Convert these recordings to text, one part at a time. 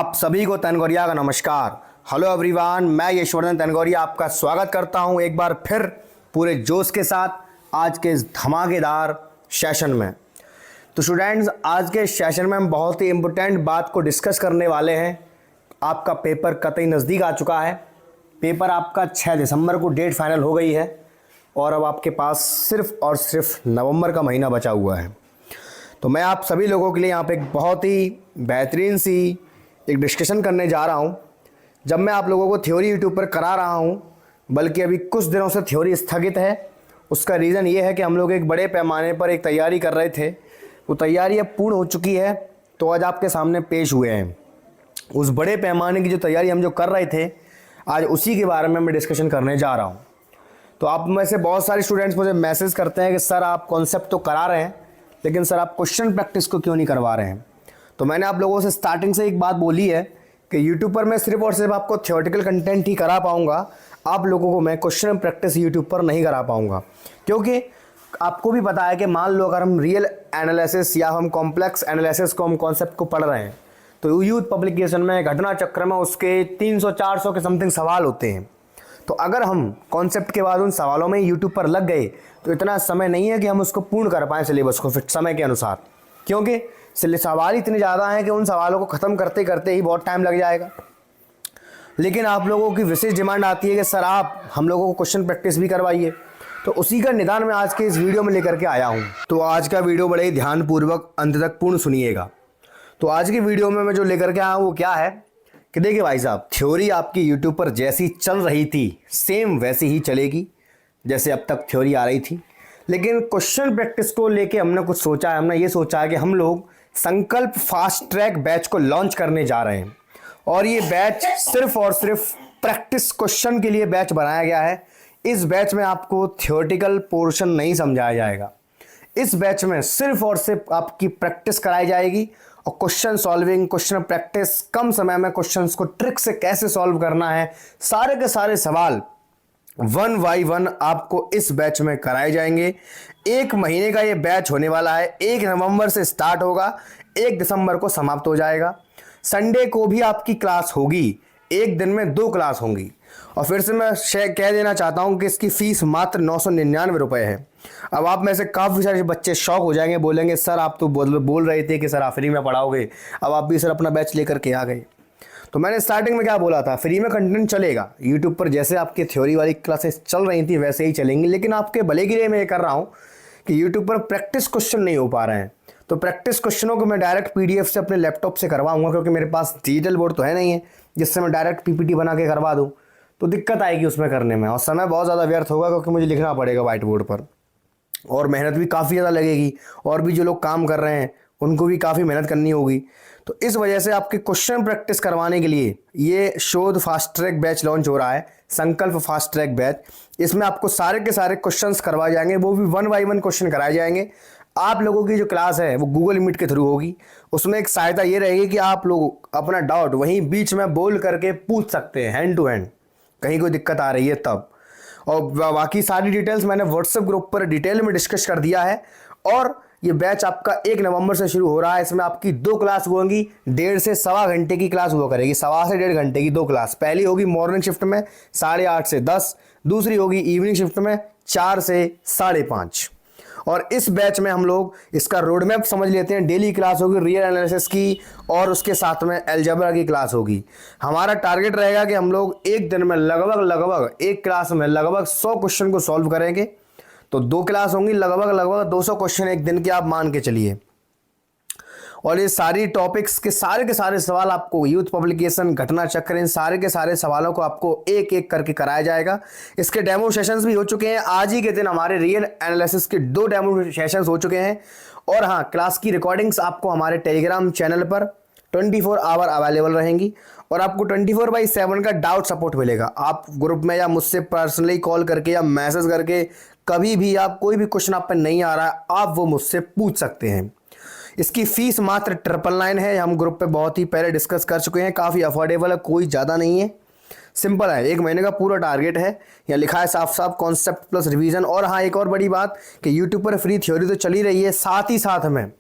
आप सभी को तनगौरिया का नमस्कार। हेलो एवरीवन, मैं यशवर्धन तनगौरिया आपका स्वागत करता हूं एक बार फिर पूरे जोश के साथ आज के इस धमाकेदार सेशन में। तो स्टूडेंट्स, आज के सेशन में हम बहुत ही इम्पोर्टेंट बात को डिस्कस करने वाले हैं। आपका पेपर कतई नज़दीक आ चुका है। पेपर आपका 6 दिसंबर को डेट फाइनल हो गई है और अब आपके पास सिर्फ और सिर्फ नवंबर का महीना बचा हुआ है। तो मैं आप सभी लोगों के लिए यहाँ पे एक बहुत ही बेहतरीन सी एक डिस्कशन करने जा रहा हूँ। जब मैं आप लोगों को थ्योरी यूट्यूब पर करा रहा हूँ, बल्कि अभी कुछ दिनों से थ्योरी स्थगित है, उसका रीज़न ये है कि हम लोग एक बड़े पैमाने पर एक तैयारी कर रहे थे। वो तैयारी अब पूर्ण हो चुकी है, तो आज आपके सामने पेश हुए हैं। उस बड़े पैमाने की जो तैयारी हम जो कर रहे थे, आज उसी के बारे में मैं डिस्कशन करने जा रहा हूँ। तो आप में से बहुत सारे स्टूडेंट्स मुझे मैसेज करते हैं कि सर आप कॉन्सेप्ट तो करा रहे हैं, लेकिन सर आप क्वेश्चन प्रैक्टिस को क्यों नहीं करवा रहे हैं। तो मैंने आप लोगों से स्टार्टिंग से एक बात बोली है कि यूट्यूब पर मैं सिर्फ और सिर्फ आपको थियोरेटिकल कंटेंट ही करा पाऊंगा, आप लोगों को मैं क्वेश्चन प्रैक्टिस यूट्यूब पर नहीं करा पाऊंगा। क्योंकि आपको भी पता है कि मान लो अगर हम रियल एनालिसिस या हम कॉम्प्लेक्स एनालिसिस को हम कॉन्सेप्ट को पढ़ रहे हैं, तो यूथ पब्लिकेशन में घटना चक्र में उसके 300-400 के समथिंग सवाल होते हैं। तो अगर हम कॉन्सेप्ट के बाद उन सवालों में यूट्यूब पर लग गए तो इतना समय नहीं है कि हम उसको पूर्ण कर पाएँ सिलेबस को फिट समय के अनुसार, क्योंकि सवाल इतने ज़्यादा हैं कि उन सवालों को ख़त्म करते करते ही बहुत टाइम लग जाएगा। लेकिन आप लोगों की विशेष डिमांड आती है कि सर आप हम लोगों को क्वेश्चन प्रैक्टिस भी करवाइए, तो उसी का निदान मैं आज के इस वीडियो में लेकर के आया हूँ। तो आज का वीडियो बड़े ही ध्यानपूर्वक अंत तक पूर्ण सुनिएगा। तो आज की वीडियो में मैं जो लेकर के आया हूँ वो क्या है कि देखिए भाई साहब, थ्योरी आपकी यूट्यूब पर जैसी चल रही थी सेम वैसी ही चलेगी जैसे अब तक थ्योरी आ रही थी। लेकिन क्वेश्चन प्रैक्टिस को लेके हमने कुछ सोचा है। हमने ये सोचा है कि हम लोग संकल्प फास्ट ट्रैक बैच को लॉन्च करने जा रहे हैं, और ये बैच सिर्फ और सिर्फ प्रैक्टिस क्वेश्चन के लिए बैच बनाया गया है। इस बैच में आपको थियोरेटिकल पोर्शन नहीं समझाया जाएगा। इस बैच में सिर्फ और सिर्फ आपकी प्रैक्टिस कराई जाएगी और क्वेश्चन सॉल्विंग, क्वेश्चन प्रैक्टिस, कम समय में क्वेश्चंस को ट्रिक से कैसे सॉल्व करना है, सारे के सारे सवाल 1 बाय 1 आपको इस बैच में कराए जाएंगे। 1 महीने का ये बैच होने वाला है। 1 नवंबर से स्टार्ट होगा, 1 दिसंबर को समाप्त हो जाएगा। संडे को भी आपकी क्लास होगी, एक दिन में 2 क्लास होंगी। और फिर से मैं कह देना चाहता हूं कि इसकी फीस मात्र 999 रुपये है। अब आप में से काफ़ी सारे बच्चे शॉक हो जाएंगे, बोलेंगे सर आप तो बोल रहे थे कि सर आप फ्री में पढ़ाओगे, अब आप भी सर अपना बैच लेकर के आ गए। तो मैंने स्टार्टिंग में क्या बोला था, फ्री में कंटेंट चलेगा यूट्यूब पर। जैसे आपकी थ्योरी वाली क्लासेस चल रही थी वैसे ही चलेंगी, लेकिन आपके भले के लिए मैं ये कर रहा हूँ कि यूट्यूब पर प्रैक्टिस क्वेश्चन नहीं हो पा रहे हैं। तो प्रैक्टिस क्वेश्चनों को मैं डायरेक्ट PDF से अपने लैपटॉप से करवाऊंगा, क्योंकि मेरे पास डिजिटल बोर्ड तो है नहीं है जिससे मैं डायरेक्ट PPT बना के करवा दूँ। तो दिक्कत आएगी उसमें करने में और समय बहुत ज़्यादा व्यर्थ होगा, क्योंकि मुझे लिखना पड़ेगा व्हाइट बोर्ड पर और मेहनत भी काफ़ी ज़्यादा लगेगी, और भी जो लोग काम कर रहे हैं उनको भी काफ़ी मेहनत करनी होगी। तो इस वजह से आपके क्वेश्चन प्रैक्टिस करवाने के लिए ये शोध फास्ट ट्रैक बैच लॉन्च हो रहा है, संकल्प फास्ट ट्रैक बैच। इसमें आपको सारे के सारे क्वेश्चंस करवाए जाएंगे, वो भी 1 बाय 1 क्वेश्चन कराए जाएंगे। आप लोगों की जो क्लास है वो गूगल मीट के थ्रू होगी। उसमें एक सहायता ये रहेगी कि आप लोग अपना डाउट वहीं बीच में बोल करके पूछ सकते हैं, हैंड टू हैंड, कहीं कोई दिक्कत आ रही है तब। और बाकी सारी डिटेल्स मैंने व्हाट्सएप ग्रुप पर डिटेल में डिस्कस कर दिया है। और ये बैच आपका 1 नवंबर से शुरू हो रहा है। इसमें आपकी 2 क्लास होंगी, 1.5 से सवा घंटे की क्लास हुआ करेगी, सवा से 1.5 घंटे की 2 क्लास। पहली होगी मॉर्निंग शिफ्ट में 8:30 से 10, दूसरी होगी इवनिंग शिफ्ट में 4 से 5:30। और इस बैच में हम लोग इसका रोड मैप समझ लेते हैं। डेली क्लास होगी रियल एनालिसिस की, और उसके साथ में अलजेब्रा की क्लास होगी। हमारा टारगेट रहेगा कि हम लोग एक दिन में लगभग एक क्लास में लगभग 100 क्वेश्चन को सॉल्व करेंगे। तो 2 क्लास होंगी, लगभग 200 क्वेश्चन एक दिन के आप मान के चलिए। और ये सारी टॉपिक्स के सारे सवाल आपको यूथ पब्लिकेशन, घटना चक्र, इन सारे के सारे सवालों को आपको एक एक करके कराया जाएगा। इसके डेमो सेशंस भी हो चुके हैं। आज ही के दिन हमारे रियल एनालिसिस के 2 डेमो सेशंस हो चुके हैं। और हाँ, क्लास की रिकॉर्डिंग्स आपको हमारे टेलीग्राम चैनल पर 24 आवर अवेलेबल रहेंगी, और आपको 24/7 का डाउट सपोर्ट मिलेगा। आप ग्रुप में या मुझसे पर्सनली कॉल करके या मैसेज करके कभी भी आप कोई भी क्वेश्चन आप पे नहीं आ रहा है, आप वो मुझसे पूछ सकते हैं। इसकी फीस मात्र 999 है। हम ग्रुप पे बहुत ही पहले डिस्कस कर चुके हैं, काफ़ी अफोर्डेबल है, कोई ज़्यादा नहीं है, सिंपल है। 1 महीने का पूरा टारगेट है। यहाँ लिखा है साफ साफ कॉन्सेप्ट प्लस रिवीजन। और हाँ, एक और बड़ी बात कि यूट्यूब पर फ्री थ्योरी तो चली रही है, साथ ही साथ में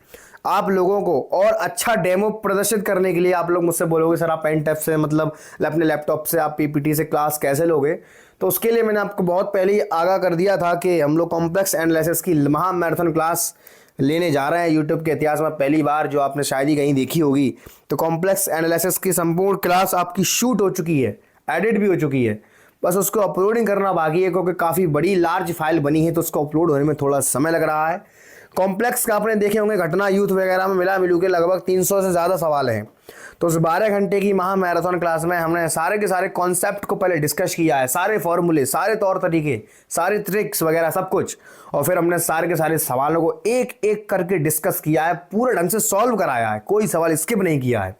आप लोगों को और अच्छा डेमो प्रदर्शित करने के लिए आप लोग मुझसे बोलोगे सर आप पेन टैब से मतलब अपने लैपटॉप से आप पीपीटी से क्लास कैसे लोगे, तो उसके लिए मैंने आपको बहुत पहले ही आगाह कर दिया था कि हम लोग कॉम्प्लेक्स एनालिसिस की महा मैराथन क्लास लेने जा रहे हैं। यूट्यूब के इतिहास में पहली बार, जो आपने शायद ही कहीं देखी होगी। तो कॉम्प्लेक्स एनालिसिस की संपूर्ण क्लास आपकी शूट हो चुकी है, एडिट भी हो चुकी है, बस उसको अपलोडिंग करना बाकी है, क्योंकि काफ़ी बड़ी लार्ज फाइल बनी है तो उसको अपलोड होने में थोड़ा समय लग रहा है। कॉम्प्लेक्स का आपने देखे होंगे घटना यूथ वगैरह में मिला मिलू के लगभग 300 से ज़्यादा सवाल हैं। तो उस 12 घंटे की महा मैराथन क्लास में हमने सारे के सारे कॉन्सेप्ट को पहले डिस्कस किया है, सारे फॉर्मूले, सारे तौर तरीके, सारे ट्रिक्स वगैरह सब कुछ, और फिर हमने सारे के सारे सवालों को एक एक करके डिस्कस किया है, पूरे ढंग से सॉल्व कराया है, कोई सवाल स्किप नहीं किया है।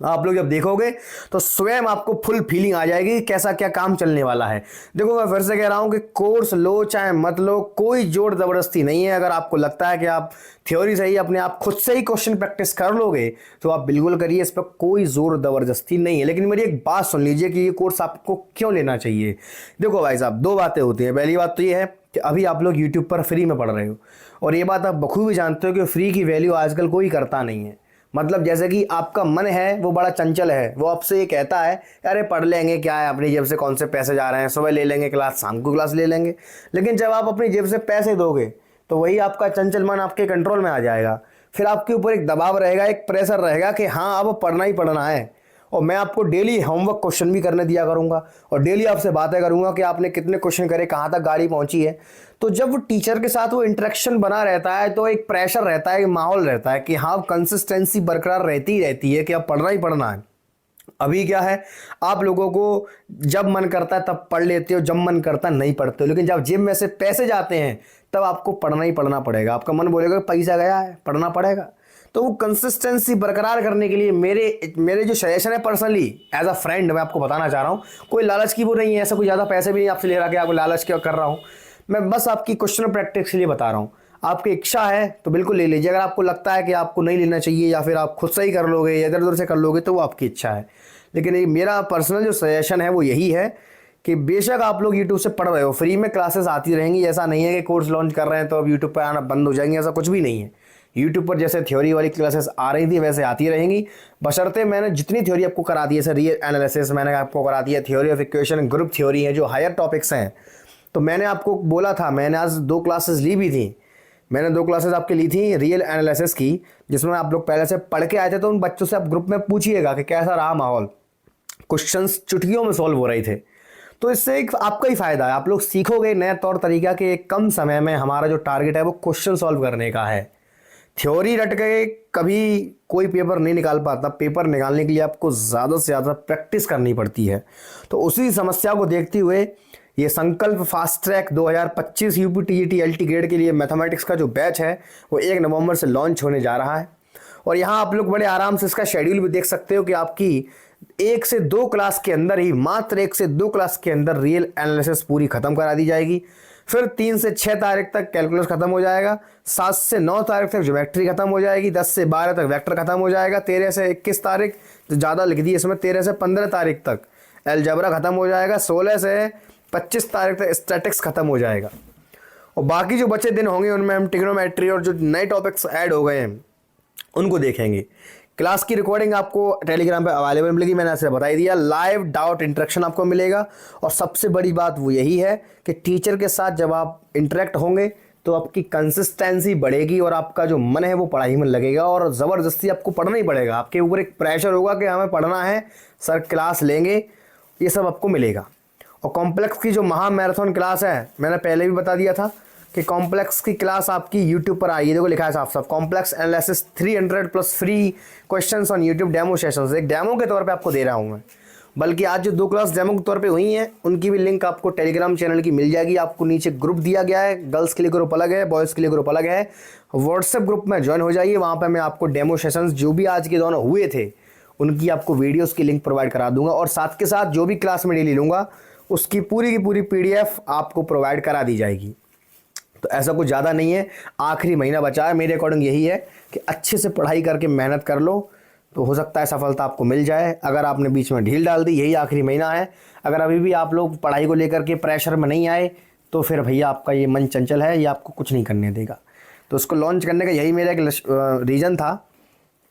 आप लोग जब देखोगे तो स्वयं आपको फुल फीलिंग आ जाएगी कि कैसा क्या काम चलने वाला है। देखो मैं फिर से कह रहा हूं कि कोर्स लो चाहे मत लो, कोई जोर जबरदस्ती नहीं है। अगर आपको लगता है कि आप थ्योरी से ही अपने आप खुद से ही क्वेश्चन प्रैक्टिस कर लोगे तो आप बिल्कुल करिए, इस पर कोई जोर जबरदस्ती नहीं है। लेकिन मेरी एक बात सुन लीजिए कि ये कोर्स आपको क्यों लेना चाहिए। देखो भाई साहब, दो बातें होती हैं। पहली बात तो ये है कि अभी आप लोग यूट्यूब पर फ्री में पढ़ रहे हो, और ये बात आप बखूबी जानते हो कि फ्री की वैल्यू आजकल कोई करता नहीं है। मतलब जैसे कि आपका मन है वो बड़ा चंचल है, वो आपसे ये कहता है अरे पढ़ लेंगे, क्या है अपनी जेब से कौन से पैसे जा रहे हैं, सुबह ले लेंगे क्लास, शाम को क्लास ले लेंगे। लेकिन जब आप अपनी जेब से पैसे दोगे तो वही आपका चंचल मन आपके कंट्रोल में आ जाएगा। फिर आपके ऊपर एक दबाव रहेगा, एक प्रेशर रहेगा कि हाँ अब पढ़ना ही पढ़ना है। और मैं आपको डेली होमवर्क क्वेश्चन भी करने दिया करूंगा, और डेली आपसे बातें करूंगा कि आपने कितने क्वेश्चन करे, कहाँ तक गाड़ी पहुंची है। तो जब वो टीचर के साथ वो इंटरेक्शन बना रहता है तो एक प्रेशर रहता है, एक माहौल रहता है कि हाँ कंसिस्टेंसी बरकरार रहती ही रहती है कि अब पढ़ना ही पढ़ना है। अभी क्या है, आप लोगों को जब मन करता है तब पढ़ लेते हो, जब मन करता है नहीं पढ़ते हो। लेकिन जब जेब में से पैसे जाते हैं तब आपको पढ़ना ही पढ़ना पड़ेगा। आपका मन बोलेगा पैसा गया है, पढ़ना पड़ेगा। तो वो कंसिस्टेंसी बरकरार करने के लिए मेरे जो सजेशन है पर्सनली एज अ फ्रेंड, मैं आपको बताना चाह रहा हूँ, कोई लालच की वो नहीं है, ऐसा कोई ज़्यादा पैसे भी नहीं आपसे ले रहा कि आपको लालच क्या कर रहा हूँ। मैं बस आपकी क्वेश्चन प्रैक्टिस के लिए बता रहा हूँ। आपकी इच्छा है तो बिल्कुल ले लीजिए। अगर आपको लगता है कि आपको नहीं लेना चाहिए या फिर आप खुद से ही कर लोगे या इधर उधर से कर लोगे तो वो आपकी इच्छा है। लेकिन मेरा पर्सनल जो सजेशन है वो यही है कि बेशक आप लोग यूट्यूब से पढ़ रहे हो, फ्री में क्लासेस आती रहेंगी। ऐसा नहीं है कि कोर्स लॉन्च कर रहे हैं तो अब यूट्यूब पर आना बंद हो जाएंगे, ऐसा कुछ भी नहीं है। यूट्यूब पर जैसे थ्योरी वाली क्लासेस आ रही थी वैसे आती रहेंगी, बशर्ते मैंने जितनी थ्योरी आपको करा दी है, जैसे रियल एनालिसिस मैंने आपको करा दिया, theory of equation, group theory है जो हायर टॉपिक्स हैं। तो मैंने आपको बोला था, मैंने आज 2 क्लासेस ली भी थी। मैंने 2 क्लासेस आपके ली थी रियल एनालिसिस की, जिसमें आप लोग पहले से पढ़ के आए थे। तो उन बच्चों से आप ग्रुप में पूछिएगा कि कैसा रहा माहौल। क्वेश्चंस चुटकियों में सॉल्व हो रहे थे। तो इससे एक आपका ही फायदा है, आप लोग सीखोगे नया तौर तरीका कि कम समय में हमारा जो टारगेट है वो क्वेश्चन सॉल्व करने का है। थ्योरी रट के कभी कोई पेपर नहीं निकाल पाता। पेपर निकालने के लिए आपको ज़्यादा से ज़्यादा प्रैक्टिस करनी पड़ती है। तो उसी समस्या को देखते हुए ये संकल्प fast track 2025 UPTGT LT grade के लिए मैथमेटिक्स का जो बैच है वो 1 नवंबर से लॉन्च होने जा रहा है। और यहाँ आप लोग बड़े आराम से इसका शेड्यूल भी देख सकते हो कि आपकी 1 से 2 क्लास के अंदर ही, मात्र 1 से 2 क्लास के अंदर रियल एनालिसिस पूरी खत्म करा दी जाएगी। फिर 3 से 6 तारीख तक कैलकुलस खत्म हो जाएगा, 7 से 9 तारीख तक ज्योमेट्री खत्म हो जाएगी, 10 से 12 तक वेक्टर खत्म हो जाएगा, 13 से 21 तारीख, तो ज़्यादा लिख दी इसमें, 13 से 15 तारीख तक अलजेब्रा खत्म हो जाएगा, 16 से 25 तारीख तक स्टैटिक्स खत्म हो जाएगा। और बाकी जो बचे दिन होंगे उनमें हम ट्रिग्नोमेट्री और जो नए टॉपिक्स ऐड हो गए हैं उनको देखेंगे। क्लास की रिकॉर्डिंग आपको टेलीग्राम पे अवेलेबल मिलेगी, मैंने ऐसे बता ही दिया। लाइव डाउट इंटरेक्शन आपको मिलेगा, और सबसे बड़ी बात वो यही है कि टीचर के साथ जब आप इंटरेक्ट होंगे तो आपकी कंसिस्टेंसी बढ़ेगी और आपका जो मन है वो पढ़ाई में लगेगा, और ज़बरदस्ती आपको पढ़ना ही पड़ेगा। आपके ऊपर एक प्रेशर होगा कि हमें पढ़ना है, सर क्लास लेंगे, ये सब आपको मिलेगा। और कॉम्प्लेक्स की जो महा मैराथन क्लास है, मैंने पहले भी बता दिया था कि कॉम्प्लेक्स की क्लास आपकी यूट्यूब पर आई है। देखो लिखा है साफ साफ, complex analysis 300 plus free questions on YouTube demo sessions. एक डेमो के तौर पे आपको दे रहा हूँ मैं, बल्कि आज जो 2 क्लास डेमो के तौर पे हुई हैं उनकी भी लिंक आपको टेलीग्राम चैनल की मिल जाएगी। आपको नीचे ग्रुप दिया गया है, गर्ल्स के लिए ग्रुप अलग है, बॉयज़ के लिए ग्रुप अलग है। व्हाट्सएप ग्रुप में ज्वाइन हो जाइए, वहाँ पर मैं आपको डेमो सेशंस जो भी आज के दोनों हुए थे उनकी आपको वीडियोज़ की लिंक प्रोवाइड करा दूंगा, और साथ के साथ जो भी क्लास में डेली लूँगा उसकी पूरी की पूरी PDF आपको प्रोवाइड करा दी जाएगी। तो ऐसा कुछ ज़्यादा नहीं है, आखिरी महीना बचा है। मेरे अकॉर्डिंग यही है कि अच्छे से पढ़ाई करके मेहनत कर लो तो हो सकता है सफलता आपको मिल जाए। अगर आपने बीच में ढील डाल दी, यही आखिरी महीना है। अगर अभी भी आप लोग पढ़ाई को लेकर के प्रेशर में नहीं आए तो फिर भैया आपका ये मन चंचल है, ये आपको कुछ नहीं करने देगा। तो उसको लॉन्च करने का यही मेरा एक रीज़न था।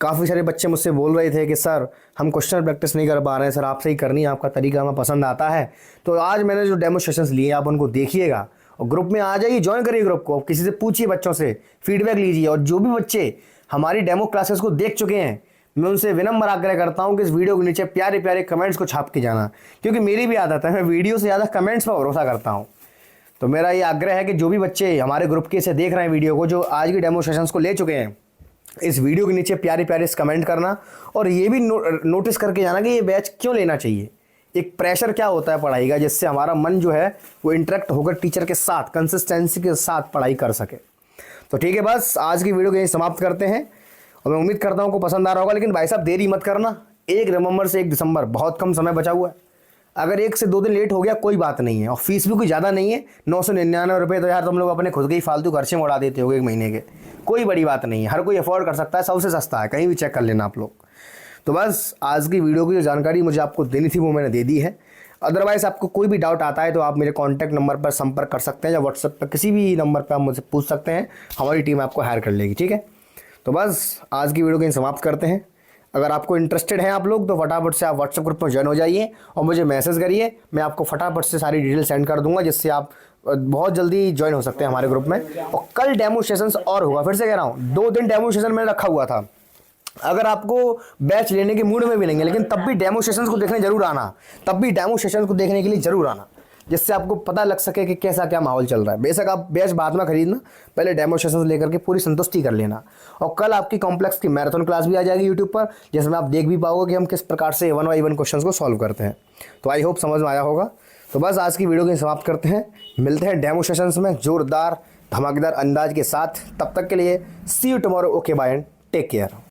काफ़ी सारे बच्चे मुझसे बोल रहे थे कि सर हम क्वेश्चन प्रैक्टिस नहीं कर पा रहे हैं, सर आपसे ही करनी है, आपका तरीका हमें पसंद आता है। तो आज मैंने जो डेमो सेशंस लिए आप उनको देखिएगा और ग्रुप में आ जाइए, ज्वाइन करिए ग्रुप को, किसी से पूछिए, बच्चों से फीडबैक लीजिए। और जो भी बच्चे हमारी डेमो क्लासेस को देख चुके हैं मैं उनसे विनम्र आग्रह करता हूं कि इस वीडियो के नीचे प्यारे प्यारे कमेंट्स को छाप के जाना, क्योंकि मेरी भी आदत है, मैं वीडियो से ज़्यादा कमेंट्स पर भरोसा करता हूं। तो मेरा ये आग्रह है कि जो भी बच्चे हमारे ग्रुप के से देख रहे हैं वीडियो को, जो आज की डेमो सेशंस को ले चुके हैं, इस वीडियो के नीचे प्यारे प्यारे कमेंट करना और ये भी नोटिस करके जाना कि ये बैच क्यों लेना चाहिए। एक प्रेशर क्या होता है पढ़ाई का, जिससे हमारा मन जो है वो इंटरेक्ट होकर टीचर के साथ कंसिस्टेंसी के साथ पढ़ाई कर सके। तो ठीक है, बस आज की वीडियो को यहीं समाप्त करते हैं और मैं उम्मीद करता हूँ को पसंद आ रहा होगा। लेकिन भाई साहब देरी मत करना, 1 नवंबर से 1 दिसंबर बहुत कम समय बचा हुआ है। अगर 1 से 2 दिन लेट हो गया कोई बात नहीं है, और फीस भी कोई ज़्यादा नहीं है, 999 रुपये। तो यार तुम लोग अपने खुद के ही फालतू खर्चे में उड़ा देते हो 1 महीने के, कोई बड़ी बात नहीं है, हर कोई अफोर्ड कर सकता है, सबसे सस्ता है, कहीं भी चेक कर लेना आप लोग। तो बस आज की वीडियो की जो जानकारी मुझे आपको देनी थी वो मैंने दे दी है। अदरवाइज़ आपको कोई भी डाउट आता है तो आप मेरे कॉन्टैक्ट नंबर पर संपर्क कर सकते हैं, या व्हाट्सएप पर किसी भी नंबर पर आप मुझसे पूछ सकते हैं, हमारी टीम आपको हायर कर लेगी। ठीक है, तो बस आज की वीडियो को समाप्त करते हैं। अगर आपको इंटरेस्टेड हैं आप लोग तो फटाफट से आप व्हाट्सएप ग्रुप में ज्वाइन हो जाइए और मुझे मैसेज करिए, मैं आपको फटाफट से सारी डिटेल सेंड कर दूंगा, जिससे आप बहुत जल्दी ज्वाइन हो सकते हैं हमारे ग्रुप में। और कल डेमो सेशंस और होगा, फिर से कह रहा हूँ 2 दिन डेमो सेशन मैंने रखा हुआ था। अगर आपको बैच लेने के मूड में भी नहीं है, लेकिन तब भी डेमो सेशंस को देखने जरूर आना, तब भी डेमो सेशंस को देखने के लिए जरूर आना, जिससे आपको पता लग सके कि कैसा क्या माहौल चल रहा है। बेशक आप बैच बाद में खरीदना, पहले डेमो सेशंस लेकर के पूरी संतुष्टि कर लेना। और कल आपकी कॉम्प्लेक्स की मैराथन क्लास भी आ जाएगी यूट्यूब पर, जिसमें आप देख भी पाओगे कि हम किस प्रकार से 1x1 क्वेश्चन को सॉल्व करते हैं। तो आई होप समझ में आया होगा। तो बस आज की वीडियो को समाप्त करते हैं, मिलते हैं डेमो सेशंस में जोरदार धमाकेदार अंदाज के साथ। तब तक के लिए see you tomorrow, okay bye and take care.